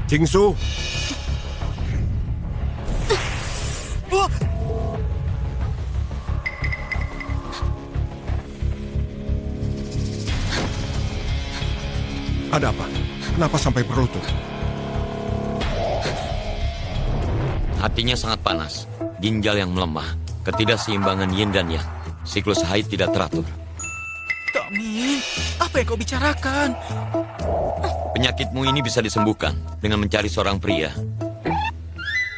Jingsu. Oh, Ada apa? Kenapa sampai berlutut? Hatinya sangat panas, ginjal yang melemah, ketidakseimbangan yin dan yang, siklus haid tidak teratur. Kak Ming, apa yang kau bicarakan? Penyakitmu ini bisa disembuhkan dengan mencari seorang pria.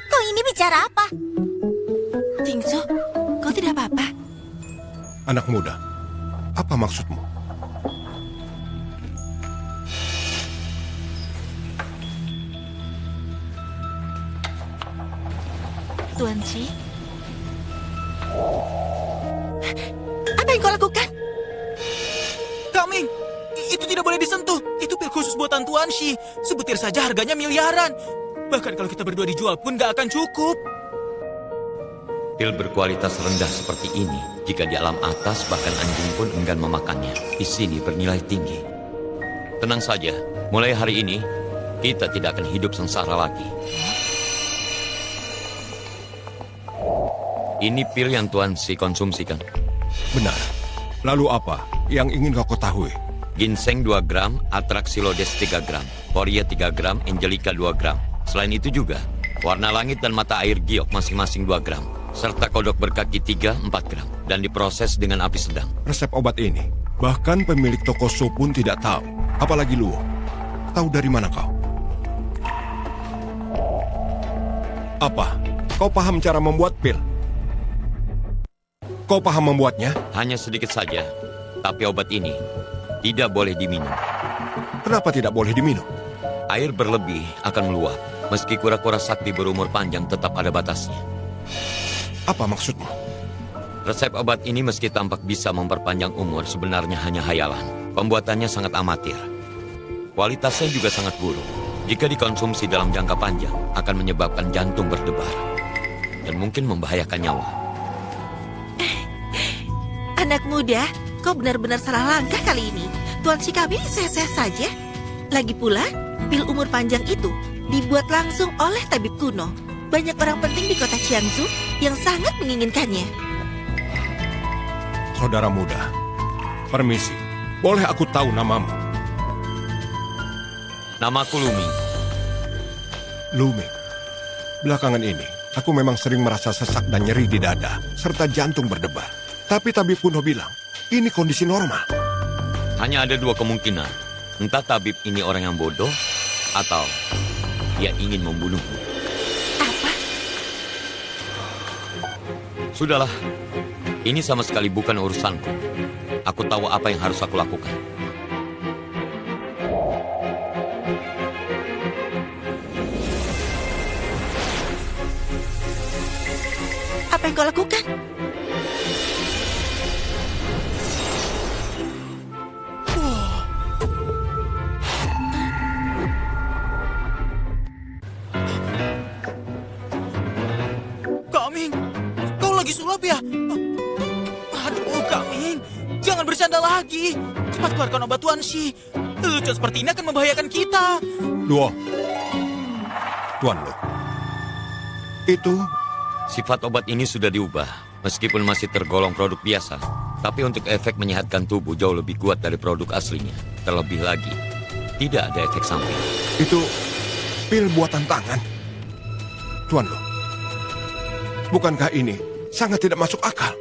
Kau ini bicara apa? Jingsu, kau tidak apa-apa? Anak muda, apa maksudmu? Tuan Shi. Apa yang kau lakukan? Kak Ming, itu tidak boleh disentuh. Itu pil khusus buatan Tuan Shi. Sebutir saja harganya miliaran. Bahkan kalau kita berdua dijual pun gak akan cukup. Pil berkualitas rendah seperti ini, jika di alam atas bahkan anjing pun enggan memakannya. Di sini bernilai tinggi. Tenang saja, mulai hari ini, kita tidak akan hidup sengsara lagi. Ini pil yang Tuan Shi konsumsikan. Benar. Lalu apa yang ingin kau ketahui? Ginseng 2 gram, Atraxylodes 3 gram, Korea 3 gram, Angelica 2 gram. Selain itu juga, warna langit dan mata air giok masing-masing 2 gram. Serta kodok berkaki 3, 4 gram. Dan diproses dengan api sedang. Resep obat ini, bahkan pemilik toko sup pun tidak tahu. Apalagi Luo. Tahu dari mana kau? Apa? Kau paham cara membuat pil? Kau paham membuatnya? Hanya sedikit saja, tapi obat ini tidak boleh diminum. Kenapa tidak boleh diminum? Air berlebih akan meluap, meski kura-kura sakti berumur panjang tetap ada batasnya. Apa maksudmu? Resep obat ini meski tampak bisa memperpanjang umur, sebenarnya hanya hayalan. Pembuatannya sangat amatir. Kualitasnya juga sangat buruk. Jika dikonsumsi dalam jangka panjang, akan menyebabkan jantung berdebar. Dan mungkin membahayakan nyawa. Anak muda, kau benar-benar salah langkah kali ini. Tuan Shi kami sehat-sehat saja. Lagi pula, pil umur panjang itu dibuat langsung oleh tabib kuno. Banyak orang penting di kota Jiangsu yang sangat menginginkannya. Saudara muda, permisi. Boleh aku tahu namamu? Namaku Lumi. Lumi. Belakangan ini, aku memang sering merasa sesak dan nyeri di dada, serta jantung berdebar. Tapi tabib kuno bilang, ini kondisi normal. Hanya ada 2 kemungkinan. Entah tabib ini orang yang bodoh, atau dia ingin membunuhmu. Apa? Sudahlah, ini sama sekali bukan urusanku. Aku tahu apa yang harus aku lakukan. Apa yang kau lakukan? Kak Ming, kau lagi sulap ya? Aduh, Kak Ming, jangan bercanda lagi. Cepat keluarkan obat Tuan Shi. Lelucon seperti ini akan membahayakan kita. Luo. Tuan Lo. Itu Sifat obat ini sudah diubah, meskipun masih tergolong produk biasa. Tapi untuk efek menyehatkan tubuh jauh lebih kuat dari produk aslinya. Terlebih lagi, tidak ada efek samping. Itu pil buatan tangan. Tuan Lo. Bukankah ini sangat tidak masuk akal?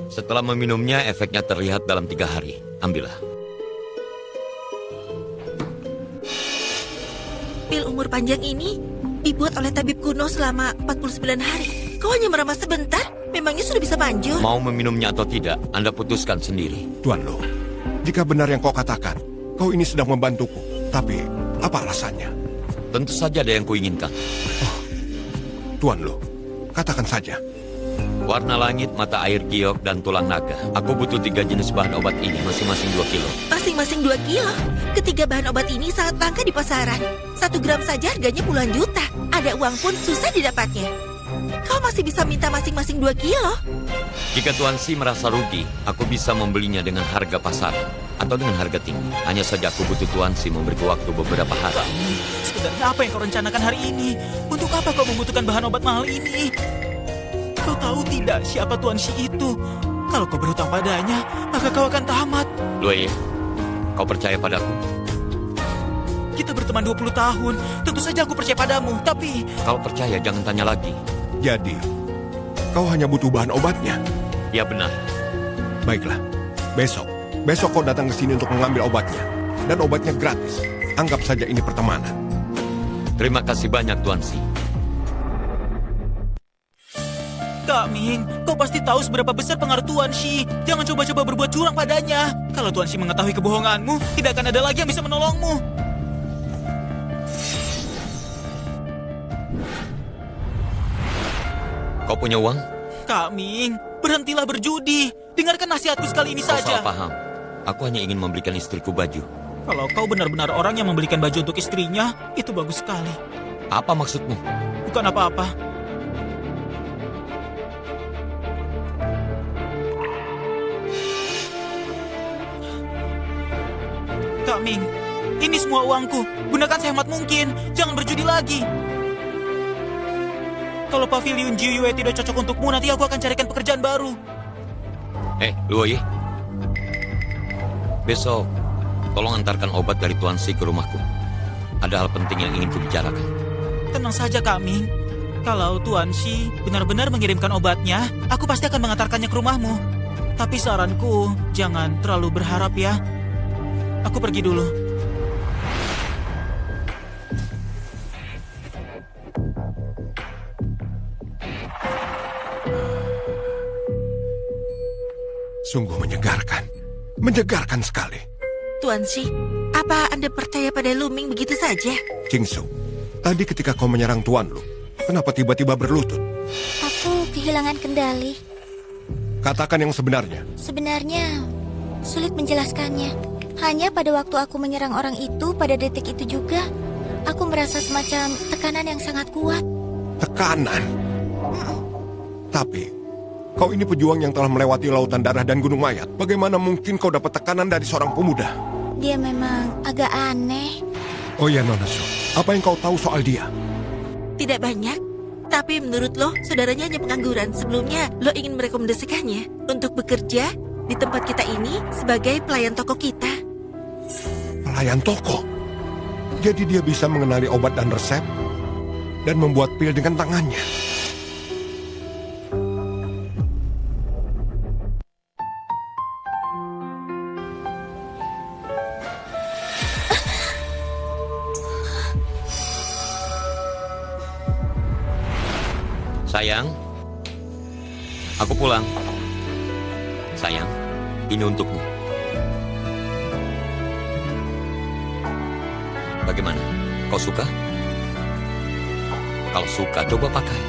Setelah meminumnya, efeknya terlihat dalam 3 hari. Ambillah. Pil umur panjang ini dibuat oleh tabib kuno selama 49 hari. Kau hanya meramah sebentar? Memangnya sudah bisa manjur? Mau meminumnya atau tidak, Anda putuskan sendiri. Tuan Lo, jika benar yang kau katakan, kau ini sedang membantuku. Tapi, apa alasannya? Tentu saja ada yang kuinginkan. Tuan Lo, katakan saja. Warna langit, mata air giok, dan tulang naga. Aku butuh 3 jenis bahan obat ini, masing-masing 2 kilo. Masing-masing 2 kilo. Ketiga bahan obat ini sangat langka di pasaran. 1 gram saja harganya puluhan juta. Ada uang pun susah didapatnya. Kau masih bisa minta masing-masing 2 kilo. Jika Tuan Shi merasa rugi, aku bisa membelinya dengan harga pasaran. atau dengan harga tinggi. Hanya saja aku butuh Tuan Si memberiku waktu beberapa hari. Kaming, sebenarnya apa yang kau rencanakan hari ini? Untuk apa kau membutuhkan bahan obat mahal ini? Kau tahu tidak siapa Tuan Si itu? Kalau kau berhutang padanya, maka kau akan tamat. Luoye, kau percaya padaku? Kita berteman 20 tahun, tentu saja aku percaya padamu, tapi... Kalau percaya jangan tanya lagi. Jadi, kau hanya butuh bahan obatnya. Ya benar. Baiklah, besok kau datang ke sini untuk mengambil obatnya. Dan obatnya gratis. Anggap saja ini pertemanan. Terima kasih banyak Tuan Si. Kaming, kau pasti tahu seberapa besar pengaruh Tuan Si. Jangan coba-coba berbuat curang padanya. Kalau Tuan Si mengetahui kebohonganmu, tidak akan ada lagi yang bisa menolongmu. Kau punya uang? Kaming, berhentilah berjudi. Dengarkan nasihatku sekali ini Kau saja. salah paham. Aku hanya ingin membelikan istriku baju. Kalau kau benar-benar orang yang membelikan baju untuk istrinya, itu bagus sekali. Apa maksudmu? Bukan apa-apa. Kaming, ini semua uangku. Gunakan sehemat mungkin. Jangan berjudi lagi. Kalau pavilion Jiuyue tidak cocok untukmu, nanti aku akan carikan pekerjaan baru. Luoye. Besok, tolong antarkan obat dari Tuan Si ke rumahku. Ada hal penting yang ingin kubicarakan. Tenang saja, Kaming. Kalau Tuan Si benar-benar mengirimkan obatnya, aku pasti akan mengantarkannya ke rumahmu. Tapi saranku, jangan terlalu berharap ya. Aku pergi dulu. Sungguh menyegarkan. Menyegarkan sekali. Tuan Si, apa Anda percaya pada Luming begitu saja? Jingsu, tadi ketika kau menyerang Tuan Lu, kenapa tiba-tiba berlutut? Aku kehilangan kendali. Katakan yang sebenarnya. Sebenarnya sulit menjelaskannya. Hanya pada waktu aku menyerang orang itu, pada detik itu juga, aku merasa semacam tekanan yang sangat kuat. Tekanan? Tapi, kau ini pejuang yang telah melewati lautan darah dan gunung mayat. Bagaimana mungkin kau dapat tekanan dari seorang pemuda? Dia memang agak aneh. Oh ya, Nona Su, apa yang kau tahu soal dia? Tidak banyak. Tapi menurut lo, saudaranya hanya pengangguran. Sebelumnya, lo ingin merekomendasikannya untuk bekerja di tempat kita ini sebagai pelayan toko kita. Pelayan toko? Jadi dia bisa mengenali obat dan resep dan membuat pil dengan tangannya. Sayang, aku pulang. Sayang, ini untukmu. Bagaimana? Kau suka? Kalau suka, coba pakai.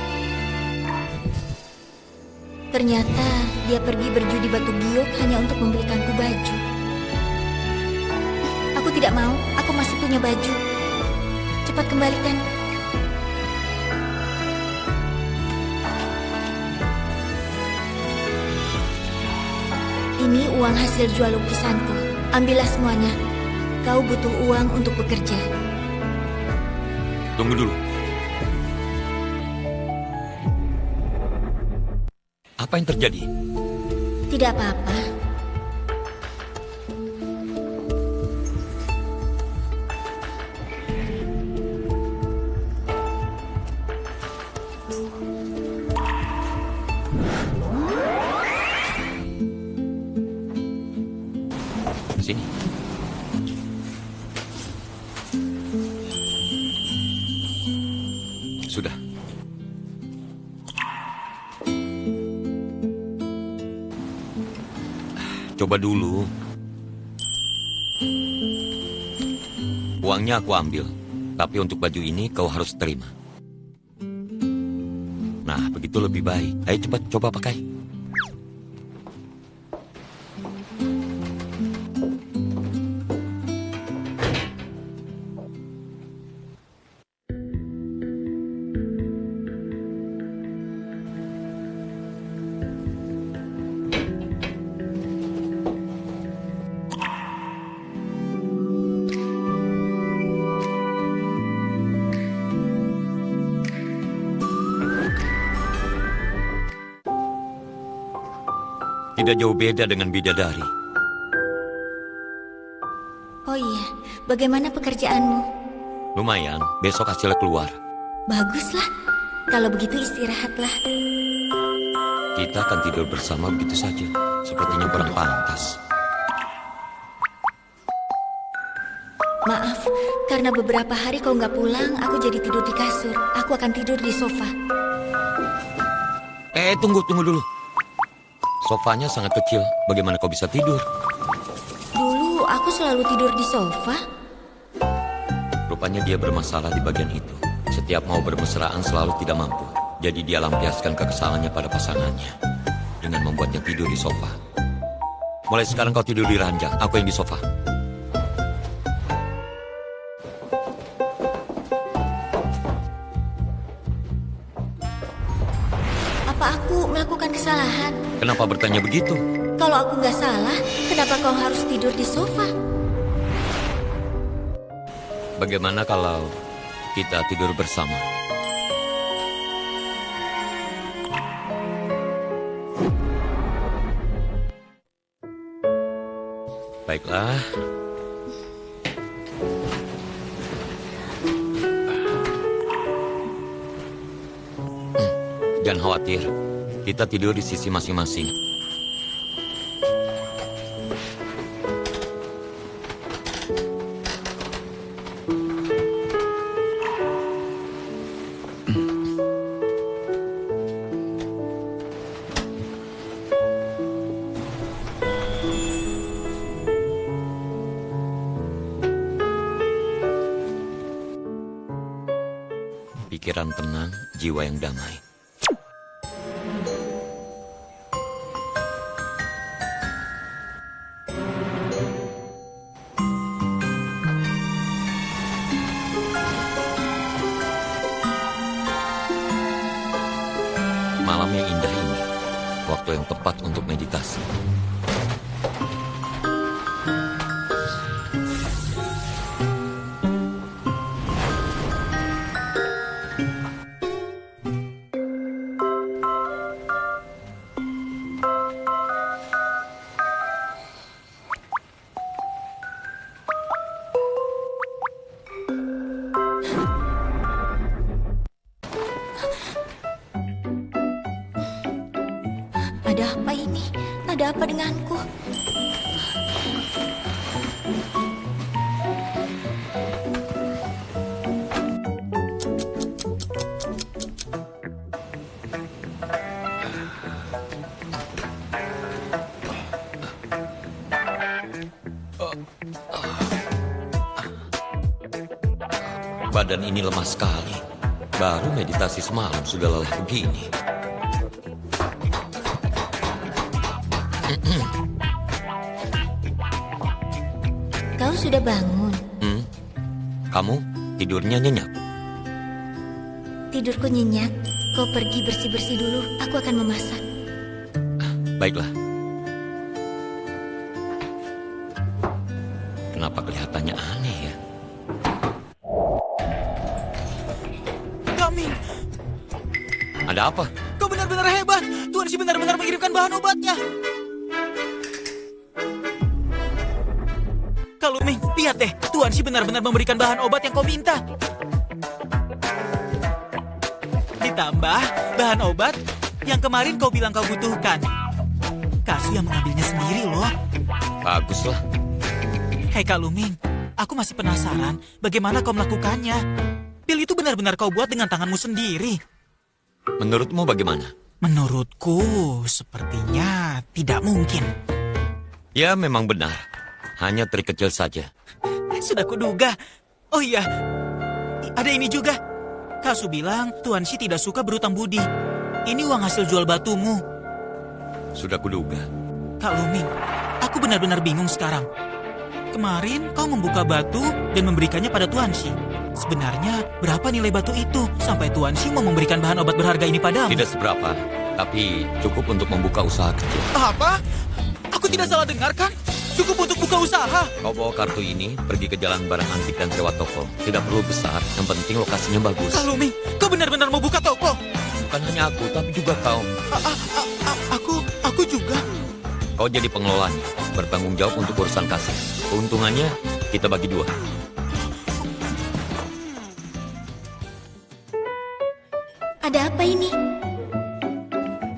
Ternyata dia pergi berjudi batu giok hanya untuk membelikanku baju. Aku tidak mau, aku masih punya baju. Cepat kembalikan. Ini uang hasil jual lukisanku. Ambillah semuanya. Kau butuh uang untuk bekerja. Tunggu dulu. Apa yang terjadi? Tidak apa-apa. Sini. Sudah. Coba dulu. Uangnya aku ambil, tapi untuk baju ini kau harus terima. Nah, begitu lebih baik. Ayo cepat, coba pakai. Tidak jauh beda dengan bidadari. Oh iya, bagaimana pekerjaanmu? Lumayan, besok hasilnya keluar. Baguslah. Kalau begitu istirahatlah. Kita akan tidur bersama begitu saja. Sepertinya kurang pantas. Maaf, karena beberapa hari kau nggak pulang, aku jadi tidur di kasur. Aku akan tidur di sofa. Tunggu dulu. Sofanya sangat kecil. Bagaimana kau bisa tidur? Dulu aku selalu tidur di sofa. Rupanya dia bermasalah di bagian itu. Setiap mau bermesraan selalu tidak mampu. Jadi dia lampiaskan kekesalannya pada pasangannya dengan membuatnya tidur di sofa. Mulai sekarang kau tidur di ranjang, aku yang di sofa. Apa aku melakukan kesalahan? Kenapa bertanya begitu? Kalau aku nggak salah, kenapa kau harus tidur di sofa? Bagaimana kalau kita tidur bersama? Baiklah. Jangan khawatir, kita tidur di sisi masing-masing. Pikiran tenang, jiwa yang damai. Malam yang indah ini, waktu yang tepat untuk meditasi. Ada apa ini? Ada apa denganku? Badan ini lemah sekali. Baru meditasi semalam sudah lelah begini. Kau sudah bangun. Kamu tidurnya nyenyak. Tidurku nyenyak. Kau pergi bersih-bersih dulu. Aku akan memasak. Baiklah. Kenapa kelihatannya aneh ya? Kaming, Ada apa? kau benar-benar hebat. Tuan Si benar-benar mengirimkan bahan obatnya. Kalau Ming, lihat deh. Tuan Si benar-benar memberikan bahan obat yang kau minta. Ditambah bahan obat yang kemarin kau bilang kau butuhkan. Kasu yang mengambilnya sendiri loh. Baguslah. Hei Kak Luming, aku masih penasaran bagaimana kau melakukannya. Pil itu benar-benar kau buat dengan tanganmu sendiri. Menurutmu bagaimana? Menurutku, sepertinya tidak mungkin. Ya, memang benar. Hanya trik kecil saja. Sudah kuduga. Oh iya, ada ini juga. Kasu bilang Tuan Si tidak suka berutang budi. Ini uang hasil jual batumu. Sudah kuduga. Kak Luming, aku benar-benar bingung sekarang. Kemarin kau membuka batu dan memberikannya pada Tuan Si. Sebenarnya berapa nilai batu itu sampai Tuan Si mau memberikan bahan obat berharga ini padamu? Tidak seberapa, tapi cukup untuk membuka usaha kecil. Apa? Aku tidak salah dengar kan? Cukup untuk buka usaha. Kau bawa kartu ini, pergi ke jalan barang antik dan sewa toko. Tidak perlu besar, yang penting lokasinya bagus. Kak Luming, kau benar-benar mau buka toko? Bukan hanya aku, tapi juga kau. Aku juga. Kau jadi pengelolanya, bertanggung jawab untuk urusan kasir. Keuntungannya kita bagi 2. Ada apa ini?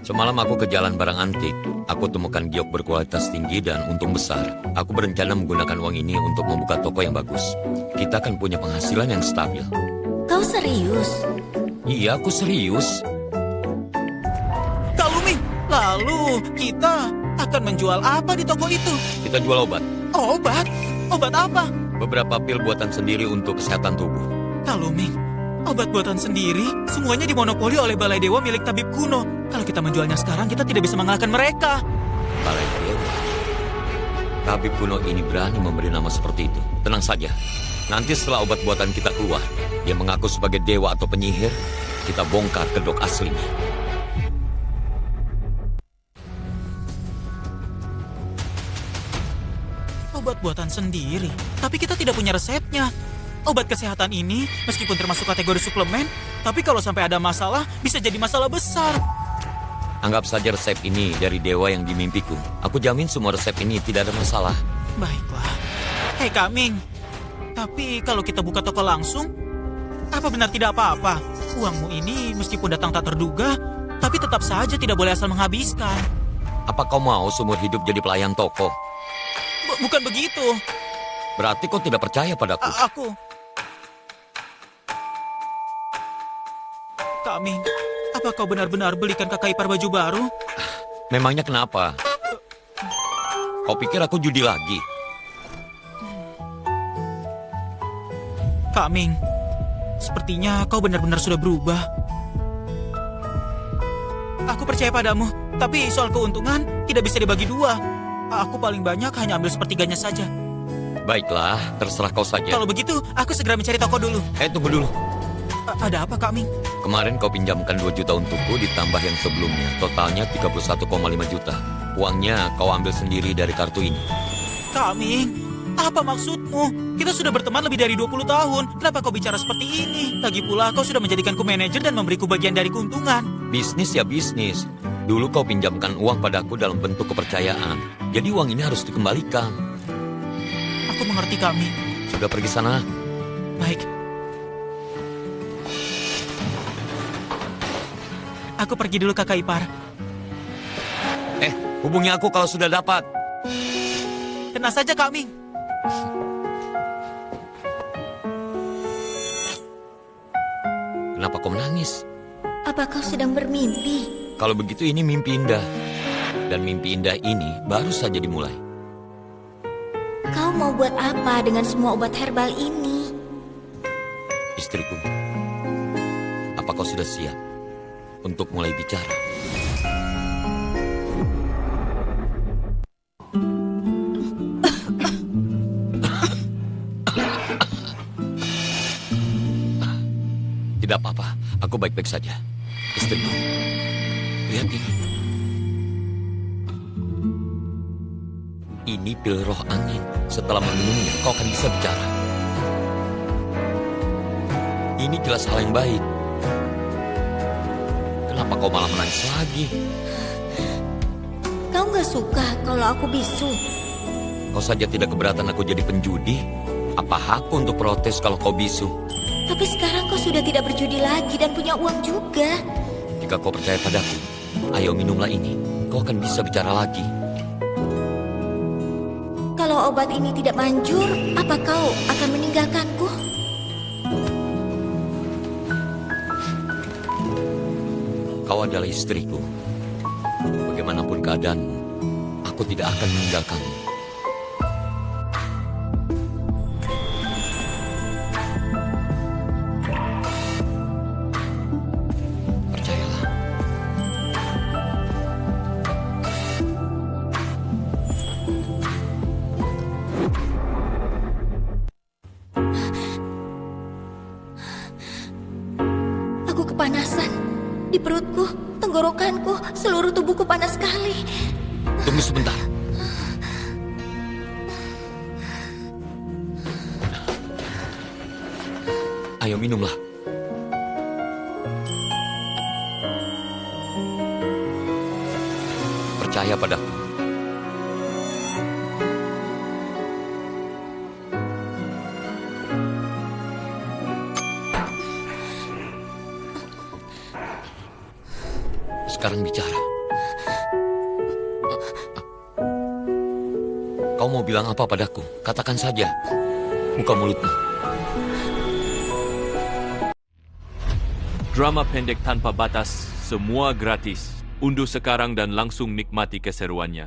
Semalam aku ke jalan barang antik. Aku temukan giok berkualitas tinggi dan untung besar. Aku berencana menggunakan uang ini untuk membuka toko yang bagus. Kita akan punya penghasilan yang stabil. Kau serius? Iya, aku serius. Kak Luming, lalu kita akan menjual apa di toko itu? Kita jual obat. Obat? Obat apa? Beberapa pil buatan sendiri untuk kesehatan tubuh. Kak Luming, obat buatan sendiri semuanya dimonopoli oleh Balai Dewa milik tabib kuno. Kalau kita menjualnya sekarang, kita tidak bisa mengalahkan mereka. Balai Dewa. Tabib kuno ini berani memberi nama seperti itu. Tenang saja. Nanti setelah obat buatan kita keluar, dia mengaku sebagai dewa atau penyihir, kita bongkar kedok aslinya. Obat buatan sendiri, tapi kita tidak punya resepnya. Obat kesehatan ini, meskipun termasuk kategori suplemen, tapi kalau sampai ada masalah, bisa jadi masalah besar. Anggap saja resep ini dari dewa yang dimimpiku. Aku jamin semua resep ini tidak ada masalah. Baiklah. Hei Kaming, tapi kalau kita buka toko langsung, apa benar tidak apa-apa? Uangmu ini meskipun datang tak terduga, tapi tetap saja tidak boleh asal menghabiskan. Apa kau mau seumur hidup jadi pelayan toko? Bukan begitu. Berarti kau tidak percaya padaku. Aku... Kaming, apa kau benar-benar belikan Kakak Ipar baju baru? Memangnya kenapa? Kau pikir aku judi lagi? Kaming, sepertinya kau benar-benar sudah berubah. Aku percaya padamu, tapi soal keuntungan tidak bisa dibagi 2. Aku paling banyak hanya ambil sepertiganya saja. Baiklah, terserah kau saja. Kalau begitu, aku segera mencari toko dulu. Tunggu dulu. Ada apa, Kaming? Kemarin kau pinjamkan 2 juta untukku ditambah yang sebelumnya. Totalnya 31,5 juta. Uangnya kau ambil sendiri dari kartu ini. Kaming, apa maksudmu? Kita sudah berteman lebih dari 20 tahun. Kenapa kau bicara seperti ini? Lagi pula kau sudah menjadikanku manajer dan memberiku bagian dari keuntungan. Bisnis ya bisnis. Dulu kau pinjamkan uang padaku dalam bentuk kepercayaan. Jadi uang ini harus dikembalikan. Aku mengerti, Kaming. Sudah pergi sana? Baik. Aku pergi dulu, Kakak Ipar. Hubungi aku kalau sudah dapat. Tenang saja, Kaming. Kenapa kau menangis? Apa kau sedang bermimpi? Kalau begitu ini mimpi indah. Dan mimpi indah ini baru saja dimulai. Kau mau buat apa dengan semua obat herbal ini? Istriku, apa kau sudah siap untuk mulai bicara? Tidak apa-apa, aku baik-baik saja. Istriku, lihat ini. Ini pil roh angin. Setelah meminumnya, kau akan bisa bicara. Ini jelas hal yang baik. Kenapa kau malah menangis lagi? Kau nggak suka kalau aku bisu? Kau saja tidak keberatan aku jadi penjudi. Apa hakku untuk protes kalau kau bisu? Tapi sekarang kau sudah tidak berjudi lagi dan punya uang juga. Jika kau percaya padaku, ayo minumlah ini. Kau akan bisa bicara lagi. Kalau obat ini tidak manjur, apa kau akan meninggalkanku? Kau adalah istriku. Bagaimanapun keadaanmu, aku tidak akan meninggalkanmu. Percayalah. Aku kepanasan. Di perutku, tenggorokanku, seluruh tubuhku panas sekali. Tunggu sebentar. Ayo minumlah. Percaya padaku. sekarang bicara. Kau mau bilang apa padaku? Katakan saja. Buka mulutmu. Drama pendek tanpa batas, semua gratis. Unduh sekarang dan langsung nikmati keseruannya.